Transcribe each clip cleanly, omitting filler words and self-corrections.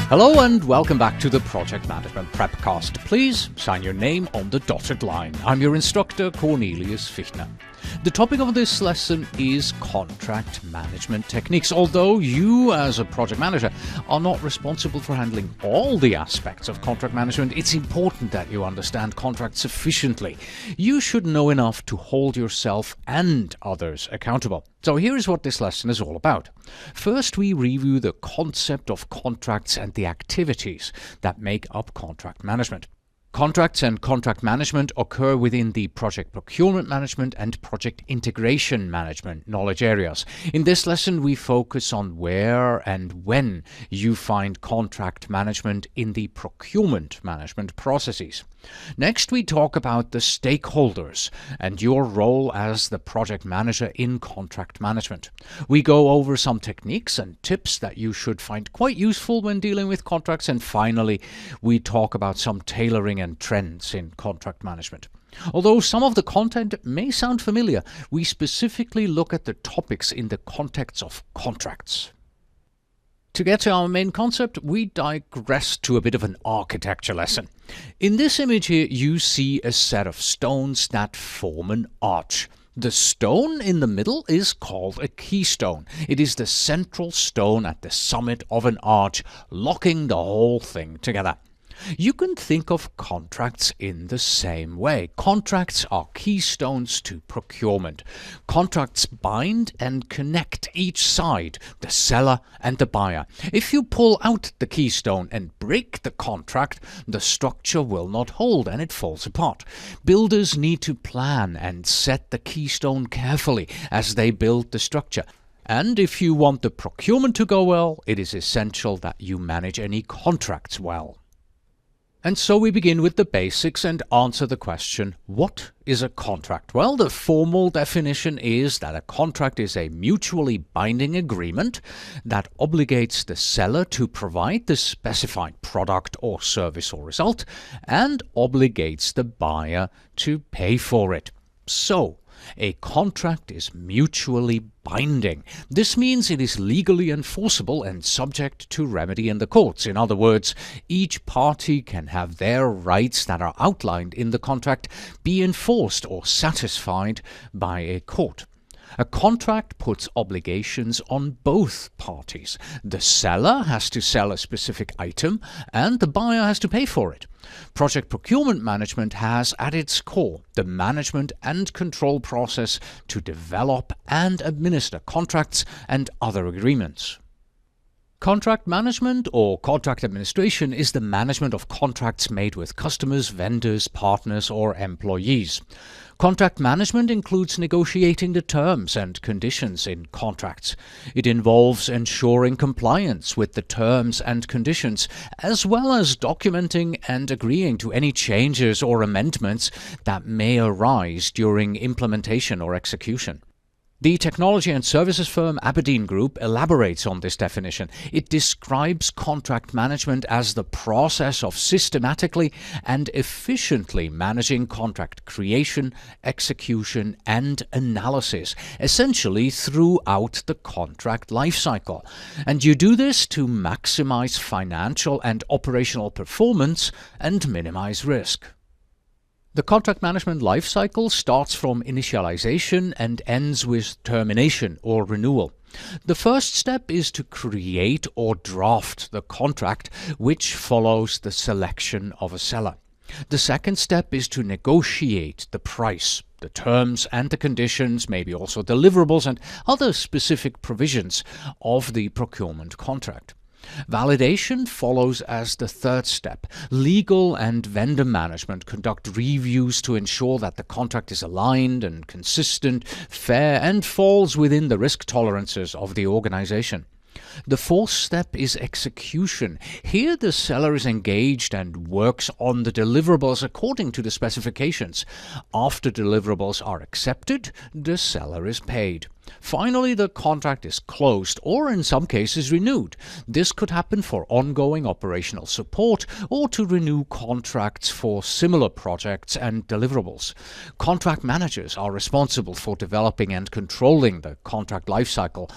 Hello and welcome back to the Project Management PrepCast. Please sign your name on the dotted line. I'm your instructor, Cornelius Fichtner. The topic of this lesson is contract management techniques. Although you, as a project manager, are not responsible for handling all the aspects of contract management, it's important that you understand contracts sufficiently. You should know enough to hold yourself and others accountable. So here is what this lesson is all about. First, we review the concept of contracts and the activities that make up contract management. Contracts and contract management occur within the project procurement management and project integration management knowledge areas. In this lesson, we focus on where and when you find contract management in the procurement management processes. Next, we talk about the stakeholders and your role as the project manager in contract management. We go over some techniques and tips that you should find quite useful when dealing with contracts. And finally, we talk about some tailoring and trends in contract management. Although some of the content may sound familiar, we specifically look at the topics in the context of contracts. To get to our main concept, we digress to a bit of an architecture lesson. In this image here, you see a set of stones that form an arch. The stone in the middle is called a keystone. It is the central stone at the summit of an arch, locking the whole thing together. You can think of contracts in the same way. Contracts are keystones to procurement. Contracts bind and connect each side, the seller and the buyer. If you pull out the keystone and break the contract, the structure will not hold and it falls apart. Builders need to plan and set the keystone carefully as they build the structure. And if you want the procurement to go well, it is essential that you manage any contracts well. And so we begin with the basics and answer the question, what is a contract? Well, the formal definition is that a contract is a mutually binding agreement that obligates the seller to provide the specified product or service or result and obligates the buyer to pay for it. So, a contract is mutually binding. This means it is legally enforceable and subject to remedy in the courts. In other words, each party can have their rights that are outlined in the contract be enforced or satisfied by a court. A contract puts obligations on both parties. The seller has to sell a specific item and the buyer has to pay for it. Project procurement management has at its core the management and control process to develop and administer contracts and other agreements. Contract management or contract administration is the management of contracts made with customers, vendors, partners, or employees. Contract management includes negotiating the terms and conditions in contracts. It involves ensuring compliance with the terms and conditions, as well as documenting and agreeing to any changes or amendments that may arise during implementation or execution. The technology and services firm Aberdeen Group elaborates on this definition. It describes contract management as the process of systematically and efficiently managing contract creation, execution, and analysis, essentially throughout the contract lifecycle. And you do this to maximize financial and operational performance and minimize risk. The contract management lifecycle starts from initialization and ends with termination or renewal. The first step is to create or draft the contract, which follows the selection of a seller. The second step is to negotiate the price, the terms and the conditions, maybe also deliverables and other specific provisions of the procurement contract. Validation follows as the third step. Legal and vendor management conduct reviews to ensure that the contract is aligned and consistent, fair, and falls within the risk tolerances of the organization. The fourth step is execution. Here the seller is engaged and works on the deliverables according to the specifications. After deliverables are accepted, the seller is paid. Finally, the contract is closed or in some cases renewed. This could happen for ongoing operational support or to renew contracts for similar projects and deliverables. Contract managers are responsible for developing and controlling the contract lifecycle,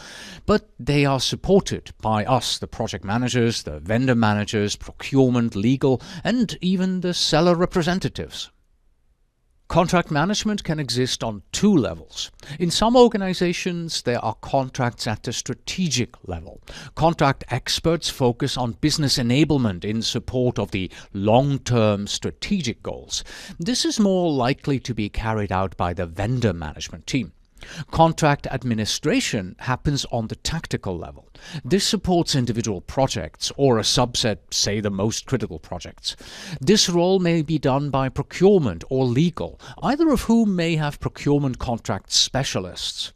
but they are supported by us, the project managers, the vendor managers, procurement, legal, and even the seller representatives. Contract management can exist on two levels. In some organizations, there are contracts at the strategic level. Contract experts focus on business enablement in support of the long-term strategic goals. This is more likely to be carried out by the vendor management team. Contract administration happens on the tactical level. This supports individual projects or a subset, say the most critical projects. This role may be done by procurement or legal, either of whom may have procurement contract specialists.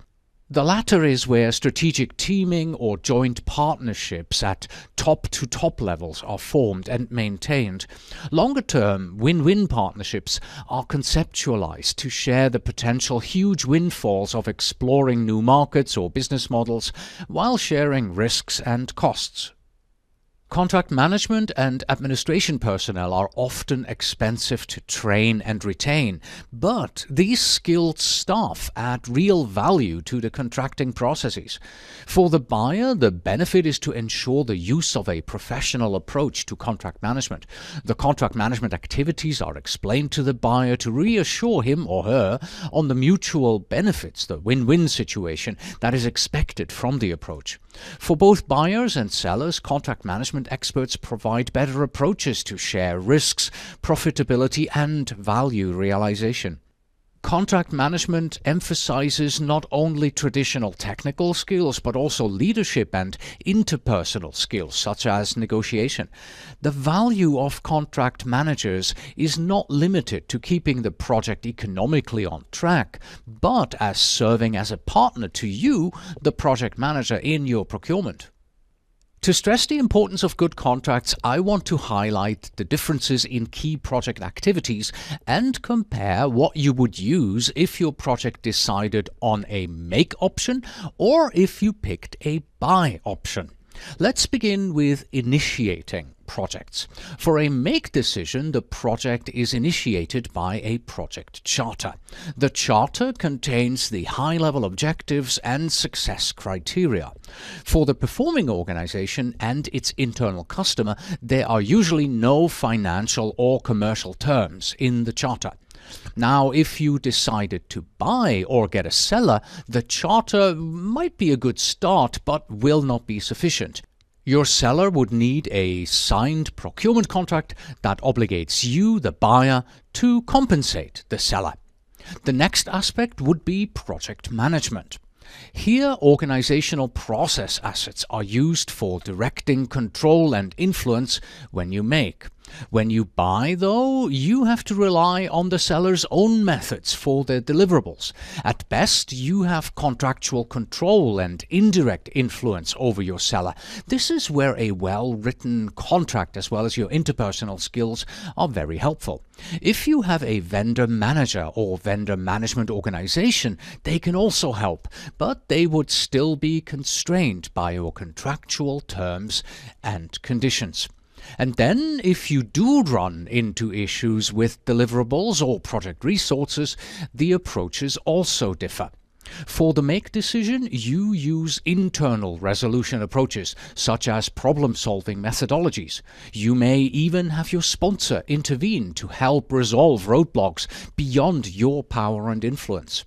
The latter is where strategic teaming or joint partnerships at top-to-top levels are formed and maintained. Longer-term win-win partnerships are conceptualized to share the potential huge windfalls of exploring new markets or business models while sharing risks and costs. Contract management and administration personnel are often expensive to train and retain, but these skilled staff add real value to the contracting processes. For the buyer, the benefit is to ensure the use of a professional approach to contract management. The contract management activities are explained to the buyer to reassure him or her on the mutual benefits, the win-win situation that is expected from the approach. For both buyers and sellers, contract management experts provide better approaches to share risks, profitability, and value realization. Contract management emphasizes not only traditional technical skills, but also leadership and interpersonal skills, such as negotiation. The value of contract managers is not limited to keeping the project economically on track, but as serving as a partner to you, the project manager, in your procurement. To stress the importance of good contracts, I want to highlight the differences in key project activities and compare what you would use if your project decided on a make option or if you picked a buy option. Let's begin with initiating projects. For a make decision, the project is initiated by a project charter. The charter contains the high-level objectives and success criteria. For the performing organization and its internal customer, there are usually no financial or commercial terms in the charter. Now, if you decided to buy or get a seller, the charter might be a good start but will not be sufficient. Your seller would need a signed procurement contract that obligates you, the buyer, to compensate the seller. The next aspect would be project management. Here, organizational process assets are used for directing control and influence when you make. When you buy, though, you have to rely on the seller's own methods for their deliverables. At best, you have contractual control and indirect influence over your seller. This is where a well-written contract as well as your interpersonal skills are very helpful. If you have a vendor manager or vendor management organization, they can also help, but they would still be constrained by your contractual terms and conditions. And then, if you do run into issues with deliverables or project resources, the approaches also differ. For the make decision, you use internal resolution approaches, such as problem-solving methodologies. You may even have your sponsor intervene to help resolve roadblocks beyond your power and influence.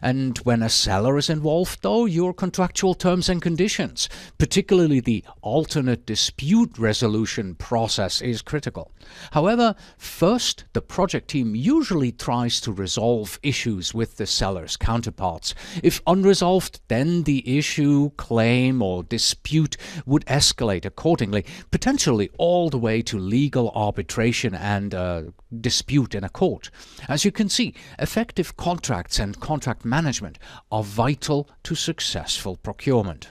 And when a seller is involved, though, your contractual terms and conditions, particularly the alternate dispute resolution process, is critical. However, first, the project team usually tries to resolve issues with the seller's counterparts. If unresolved, then the issue, claim, or dispute would escalate accordingly, potentially all the way to legal arbitration and dispute in a court. As you can see, effective contracts and contract management are vital to successful procurement.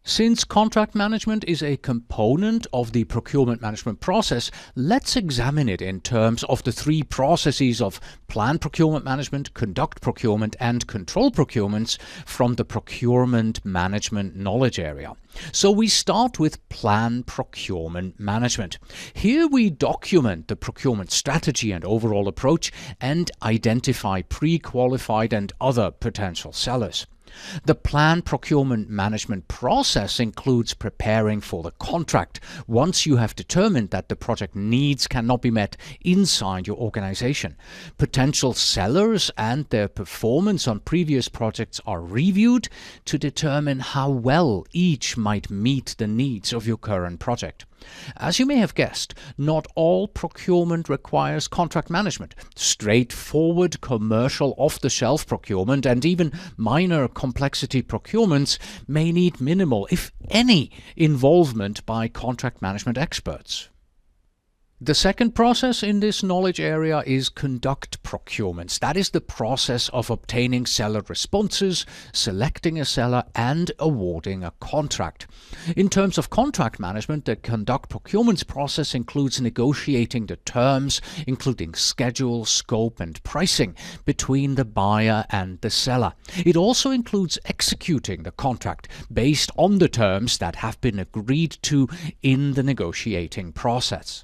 Since contract management is a component of the procurement management process, let's examine it in terms of the three processes of plan procurement management, conduct procurement, and control procurements from the procurement management knowledge area. So we start with plan procurement management. Here we document the procurement strategy and overall approach and identify pre-qualified and other potential sellers. The plan procurement management process includes preparing for the contract once you have determined that the project needs cannot be met inside your organization. Potential sellers and their performance on previous projects are reviewed to determine how well each might meet the needs of your current project. As you may have guessed, not all procurement requires contract management. Straightforward commercial off-the-shelf procurement and even minor complexity procurements may need minimal, if any, involvement by contract management experts. The second process in this knowledge area is conduct procurements. That is the process of obtaining seller responses, selecting a seller, and awarding a contract. In terms of contract management, the conduct procurements process includes negotiating the terms, including schedule, scope, and pricing, between the buyer and the seller. It also includes executing the contract based on the terms that have been agreed to in the negotiating process.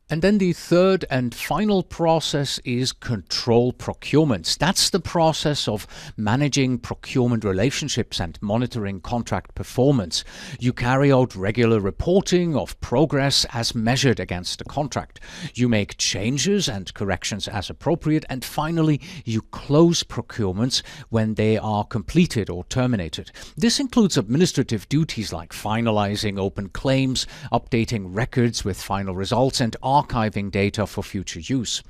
And then the third and final process is control procurements. That's the process of managing procurement relationships and monitoring contract performance. You carry out regular reporting of progress as measured against the contract. You make changes and corrections as appropriate. And finally, you close procurements when they are completed or terminated. This includes administrative duties like finalizing open claims, updating records with final results, and archiving data for future use.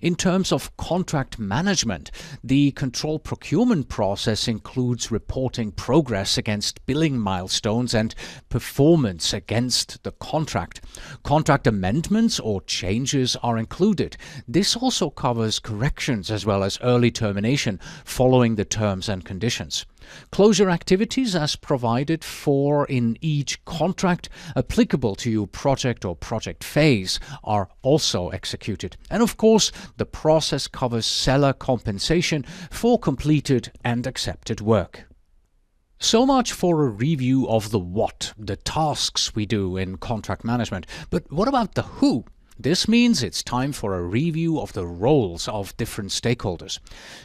In terms of contract management, the control procurement process includes reporting progress against billing milestones and performance against the contract. Contract amendments or changes are included. This also covers corrections as well as early termination following the terms and conditions. Closure activities as provided for in each contract applicable to your project or project phase are also executed. And of course, the process covers seller compensation for completed and accepted work. So much for a review of the what, the tasks we do in contract management. But what about the who? This means it's time for a review of the roles of different stakeholders.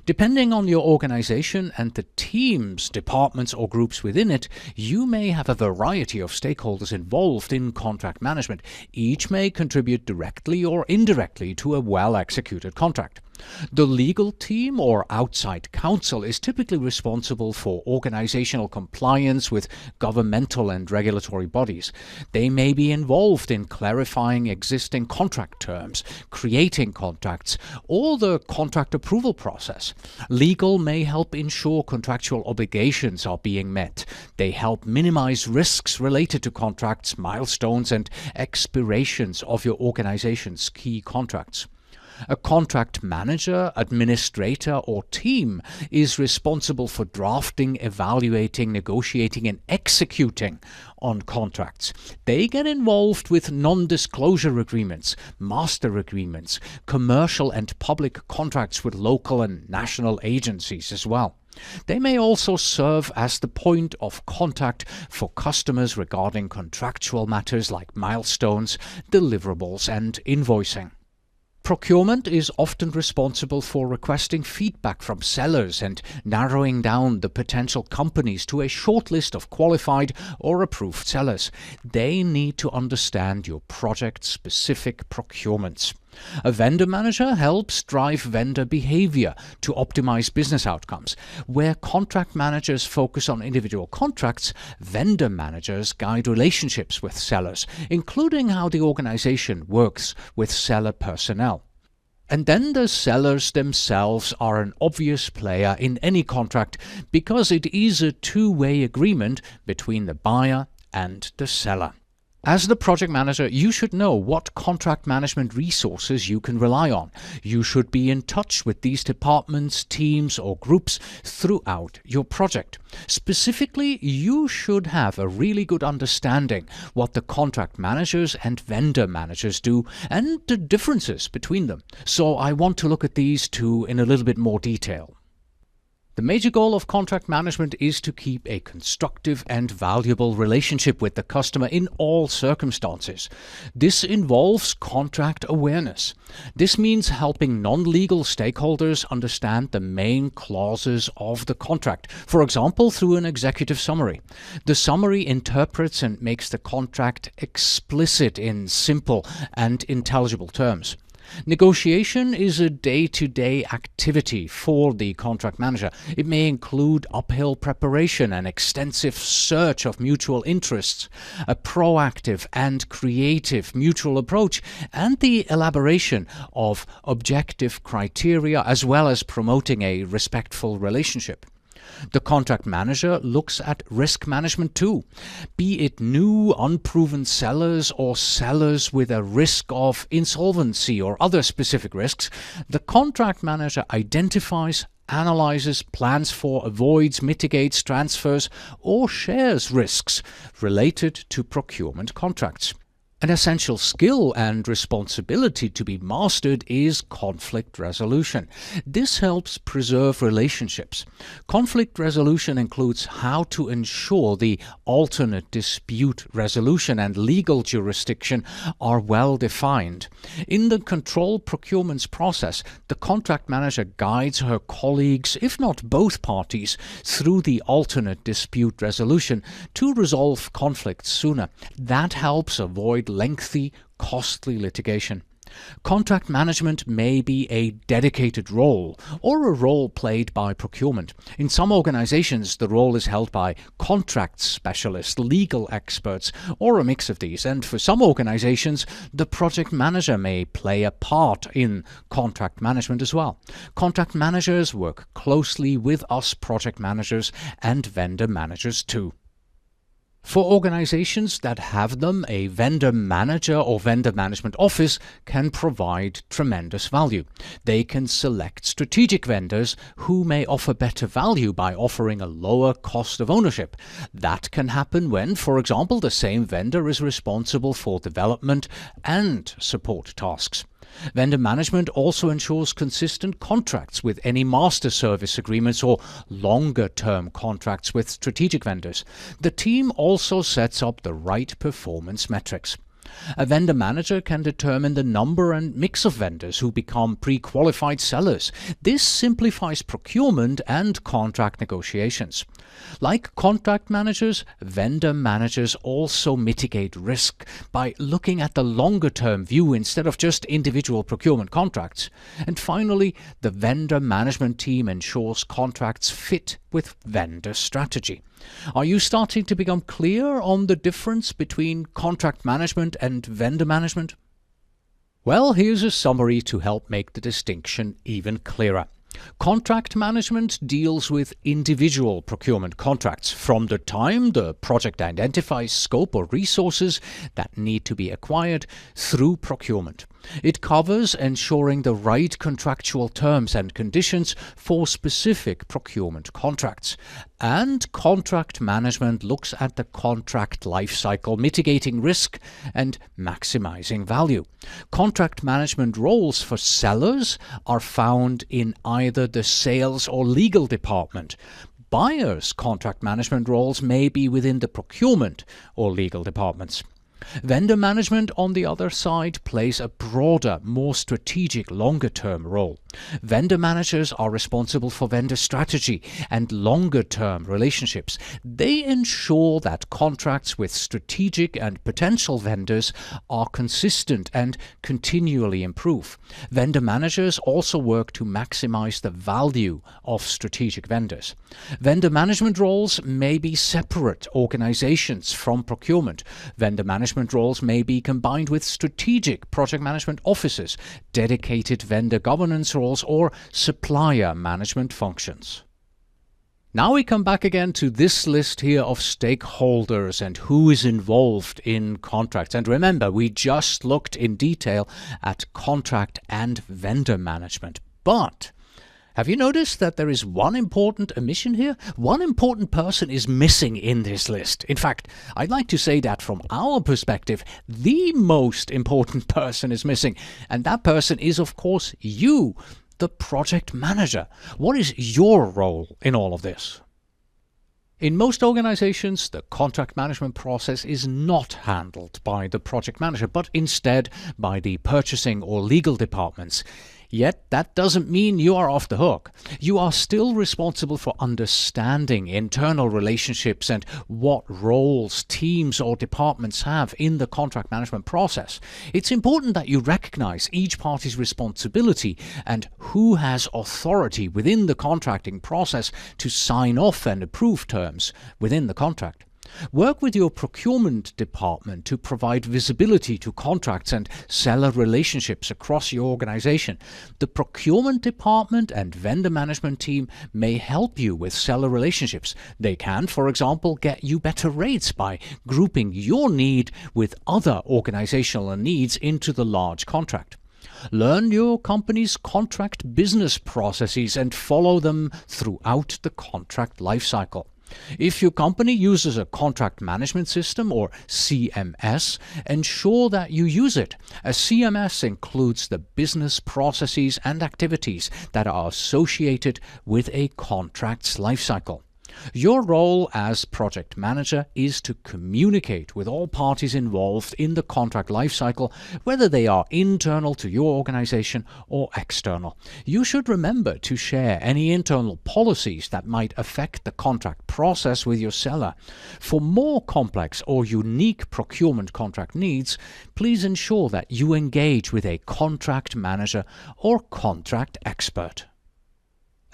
Depending on your organization and the teams, departments, or groups within it, you may have a variety of stakeholders involved in contract management. Each may contribute directly or indirectly to a well-executed contract. The legal team or outside counsel is typically responsible for organizational compliance with governmental and regulatory bodies. They may be involved in clarifying existing contract terms, creating contracts, or the contract approval process. Legal may help ensure contractual obligations are being met. They help minimize risks related to contracts, milestones, and expirations of your organization's key contracts. A contract manager, administrator, or team is responsible for drafting, evaluating, negotiating, and executing on contracts. They get involved with non-disclosure agreements, master agreements, commercial and public contracts with local and national agencies as well. They may also serve as the point of contact for customers regarding contractual matters like milestones, deliverables, and invoicing. Procurement is often responsible for requesting feedback from sellers and narrowing down the potential companies to a short list of qualified or approved sellers. They need to understand your project-specific procurements. A vendor manager helps drive vendor behavior to optimize business outcomes. Where contract managers focus on individual contracts, vendor managers guide relationships with sellers, including how the organization works with seller personnel. And then the sellers themselves are an obvious player in any contract because it is a two-way agreement between the buyer and the seller. As the project manager, you should know what contract management resources you can rely on. You should be in touch with these departments, teams, or groups throughout your project. Specifically, you should have a really good understanding what the contract managers and vendor managers do and the differences between them. So I want to look at these two in a little bit more detail. The major goal of contract management is to keep a constructive and valuable relationship with the customer in all circumstances. This involves contract awareness. This means helping non-legal stakeholders understand the main clauses of the contract, for example, through an executive summary. The summary interprets and makes the contract explicit in simple and intelligible terms. Negotiation is a day-to-day activity for the contract manager. It may include uphill preparation and extensive search of mutual interests, a proactive and creative mutual approach, and the elaboration of objective criteria, as well as promoting a respectful relationship. The contract manager looks at risk management too, be it new, unproven sellers or sellers with a risk of insolvency or other specific risks. The contract manager identifies, analyzes, plans for, avoids, mitigates, transfers, or shares risks related to procurement contracts. An essential skill and responsibility to be mastered is conflict resolution. This helps preserve relationships. Conflict resolution includes how to ensure the alternate dispute resolution and legal jurisdiction are well defined. In the control procurements process, the contract manager guides her colleagues, if not both parties, through the alternate dispute resolution to resolve conflicts sooner. That helps avoid lengthy, costly litigation. Contract management may be a dedicated role or a role played by procurement. In some organizations, the role is held by contract specialists, legal experts, or a mix of these. And for some organizations, the project manager may play a part in contract management as well. Contract managers work closely with us project managers and vendor managers too. For organizations that have them, a vendor manager or vendor management office can provide tremendous value. They can select strategic vendors who may offer better value by offering a lower cost of ownership. That can happen when, for example, the same vendor is responsible for development and support tasks. Vendor management also ensures consistent contracts with any master service agreements or longer-term contracts with strategic vendors. The team also sets up the right performance metrics. A vendor manager can determine the number and mix of vendors who become pre-qualified sellers. This simplifies procurement and contract negotiations. Like contract managers, vendor managers also mitigate risk by looking at the longer-term view instead of just individual procurement contracts. And finally, the vendor management team ensures contracts fit with vendor strategy. Are you starting to become clear on the difference between contract management and vendor management? Well, here's a summary to help make the distinction even clearer. Contract management deals with individual procurement contracts from the time the project identifies scope or resources that need to be acquired through procurement. It covers ensuring the right contractual terms and conditions for specific procurement contracts. And contract management looks at the contract lifecycle, mitigating risk and maximizing value. Contract management roles for sellers are found in either the sales or legal department. Buyers' contract management roles may be within the procurement or legal departments. Vendor management, on the other side, plays a broader, more strategic, longer-term role. Vendor managers are responsible for vendor strategy and longer-term relationships. They ensure that contracts with strategic and potential vendors are consistent and continually improve. Vendor managers also work to maximize the value of strategic vendors. Vendor management roles may be separate organizations from procurement. Vendor management roles may be combined with strategic project management offices, dedicated vendor governance roles, or supplier management functions. Now we come back again to this list here of stakeholders and who is involved in contracts. And remember, we just looked in detail at contract and vendor management. But have you noticed that there is one important omission here? One important person is missing in this list. In fact, I'd like to say that from our perspective, the most important person is missing. And that person is, of course, you, the project manager. What is your role in all of this? In most organizations, the contract management process is not handled by the project manager, but instead by the purchasing or legal departments. Yet that doesn't mean you are off the hook. You are still responsible for understanding internal relationships and what roles teams or departments have in the contract management process. It's important that you recognize each party's responsibility and who has authority within the contracting process to sign off and approve terms within the contract. Work with your procurement department to provide visibility to contracts and seller relationships across your organization. The procurement department and vendor management team may help you with seller relationships. They can, for example, get you better rates by grouping your need with other organizational needs into the large contract. Learn your company's contract business processes and follow them throughout the contract lifecycle. If your company uses a contract management system or CMS, ensure that you use it. A CMS includes the business processes and activities that are associated with a contract's lifecycle. Your role as project manager is to communicate with all parties involved in the contract lifecycle, whether they are internal to your organization or external. You should remember to share any internal policies that might affect the contract process with your seller. For more complex or unique procurement contract needs, please ensure that you engage with a contract manager or contract expert.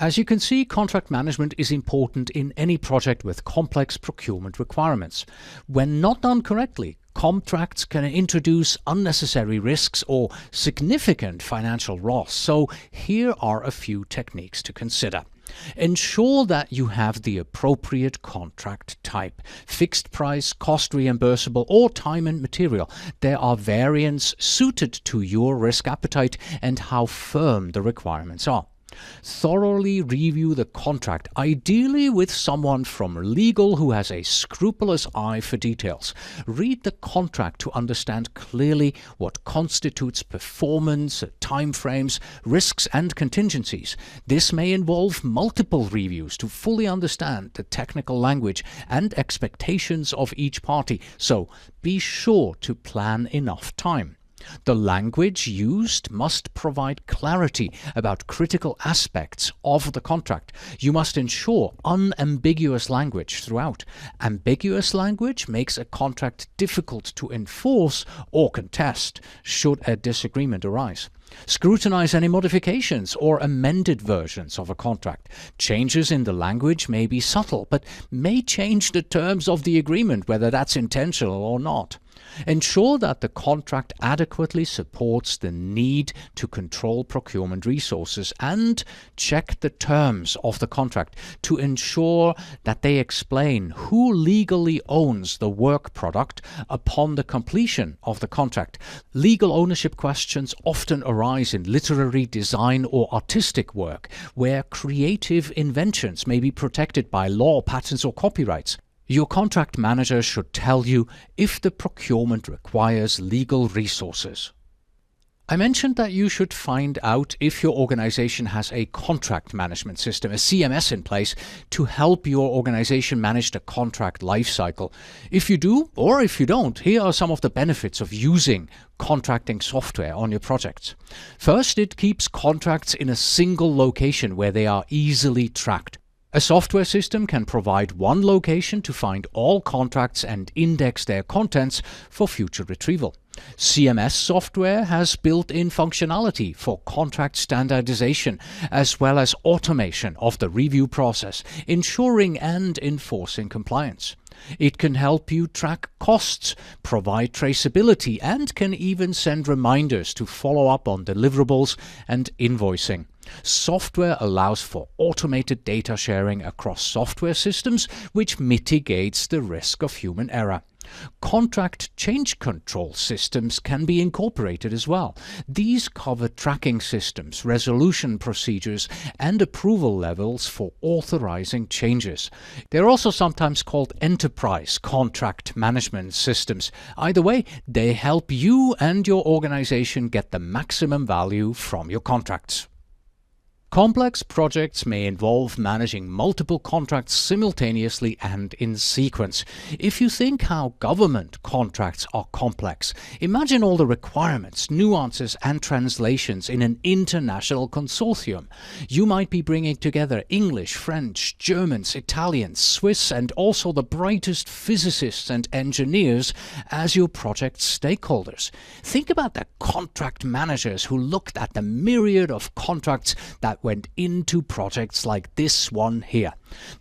As you can see, contract management is important in any project with complex procurement requirements. When not done correctly, contracts can introduce unnecessary risks or significant financial loss. So here are a few techniques to consider. Ensure that you have the appropriate contract type: fixed price, cost reimbursable, or time and material. There are variants suited to your risk appetite and how firm the requirements are. Thoroughly review the contract, ideally with someone from legal who has a scrupulous eye for details. Read the contract to understand clearly what constitutes performance, timeframes, risks, and contingencies. This may involve multiple reviews to fully understand the technical language and expectations of each party, so be sure to plan enough time. The language used must provide clarity about critical aspects of the contract. You must ensure unambiguous language throughout. Ambiguous language makes a contract difficult to enforce or contest should a disagreement arise. Scrutinize any modifications or amended versions of a contract. Changes in the language may be subtle, but may change the terms of the agreement, whether that's intentional or not. Ensure that the contract adequately supports the need to control procurement resources, and check the terms of the contract to ensure that they explain who legally owns the work product upon the completion of the contract. Legal ownership questions often arise in literary, design, or artistic work, where creative inventions may be protected by law, patents, or copyrights. Your contract manager should tell you if the procurement requires legal resources. I mentioned that you should find out if your organization has a contract management system, a CMS, in place to help your organization manage the contract lifecycle. If you do, or if you don't, here are some of the benefits of using contracting software on your projects. First, it keeps contracts in a single location where they are easily tracked. A software system can provide one location to find all contracts and index their contents for future retrieval. CMS software has built-in functionality for contract standardization as well as automation of the review process, ensuring and enforcing compliance. It can help you track costs, provide traceability, and can even send reminders to follow up on deliverables and invoicing. Software allows for automated data sharing across software systems, which mitigates the risk of human error. Contract change control systems can be incorporated as well. These cover tracking systems, resolution procedures, and approval levels for authorizing changes. They're also sometimes called enterprise contract management systems. Either way, they help you and your organization get the maximum value from your contracts. Complex projects may involve managing multiple contracts simultaneously and in sequence. If you think how government contracts are complex, imagine all the requirements, nuances, and translations in an international consortium. You might be bringing together English, French, Germans, Italians, Swiss, and also the brightest physicists and engineers as your project stakeholders. Think about the contract managers who looked at the myriad of contracts that went into projects like this one here.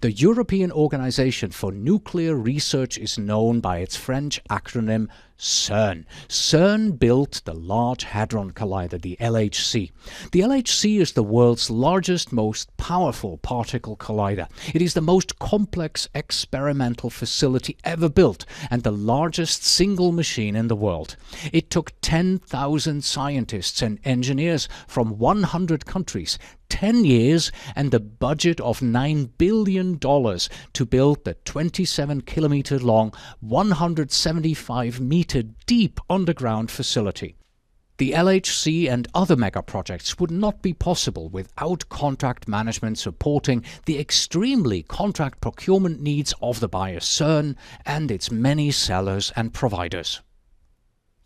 The European Organization for Nuclear Research is known by its French acronym CERN. CERN built the Large Hadron Collider, the LHC. The LHC is the world's largest, most powerful particle collider. It is the most complex experimental facility ever built and the largest single machine in the world. It took 10,000 scientists and engineers from 100 countries, 10 years, and the budget of $9 billion to build the 27-kilometer long, 175-meter deep underground facility. The LHC and other mega projects would not be possible without contract management supporting the extremely contract procurement needs of the buyer CERN and its many sellers and providers.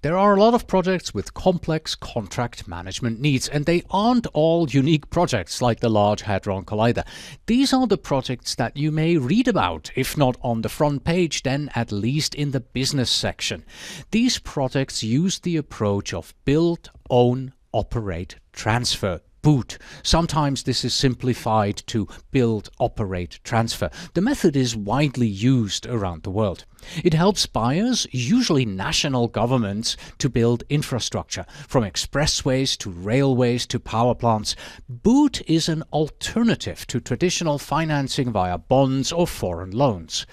There are a lot of projects with complex contract management needs, and they aren't all unique projects like the Large Hadron Collider. These are the projects that you may read about, if not on the front page, then at least in the business section. These projects use the approach of build, own, operate, transfer. BOOT. Sometimes this is simplified to build, operate, transfer. The method is widely used around the world. It helps buyers, usually national governments, to build infrastructure, from expressways to railways to power plants. BOOT is an alternative to traditional financing via bonds or foreign loans.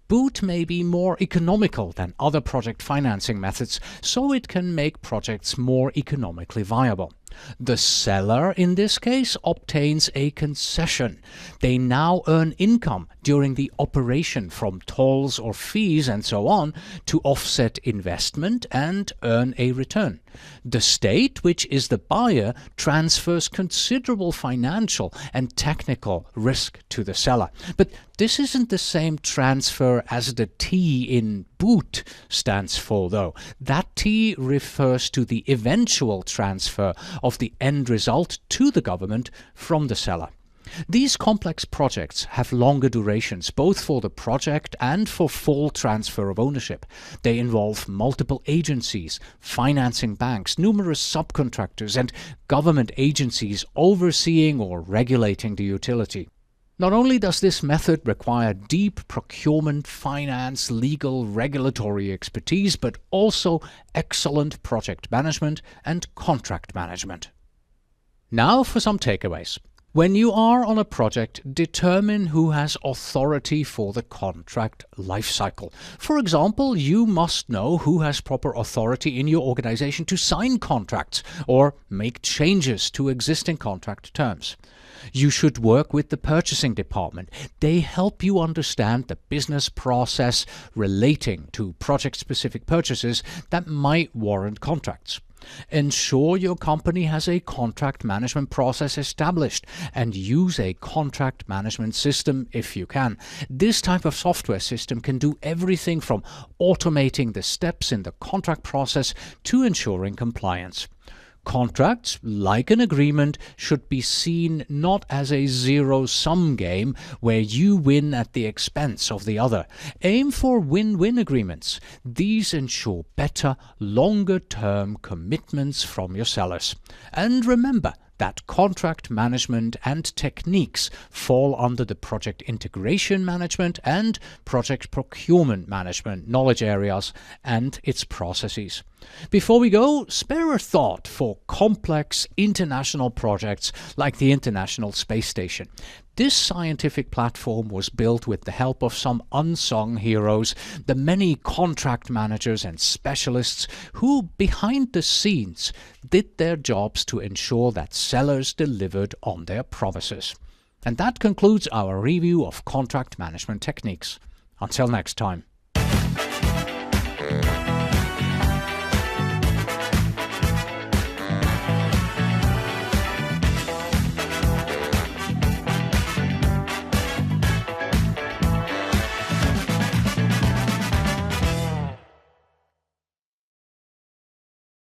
BOOT may be more economical than other project financing methods, so it can make projects more economically viable. The seller, in this case, obtains a concession. They now earn income during the operation from tolls or fees and so on to offset investment and earn a return. The state, which is the buyer, transfers considerable financial and technical risk to the seller. But this isn't the same transfer as the T in BOOT stands for, though. That T refers to the eventual transfer of the end result to the government from the seller. These complex projects have longer durations, both for the project and for full transfer of ownership. They involve multiple agencies, financing banks, numerous subcontractors, and government agencies overseeing or regulating the utility. Not only does this method require deep procurement, finance, legal, regulatory expertise, but also excellent project management and contract management. Now for some takeaways. When you are on a project, determine who has authority for the contract lifecycle. For example, you must know who has proper authority in your organization to sign contracts or make changes to existing contract terms. You should work with the purchasing department. They help you understand the business process relating to project-specific purchases that might warrant contracts. Ensure your company has a contract management process established and use a contract management system if you can. This type of software system can do everything from automating the steps in the contract process to ensuring compliance. Contracts, like an agreement, should be seen not as a zero-sum game where you win at the expense of the other. Aim for win-win agreements. These ensure better, longer-term commitments from your sellers. And remember, that contract management and techniques fall under the project integration management and project procurement management knowledge areas and its processes. Before we go, spare a thought for complex international projects like the International Space Station. This scientific platform was built with the help of some unsung heroes, the many contract managers and specialists who, behind the scenes, did their jobs to ensure that sellers delivered on their promises. And that concludes our review of contract management techniques. Until next time.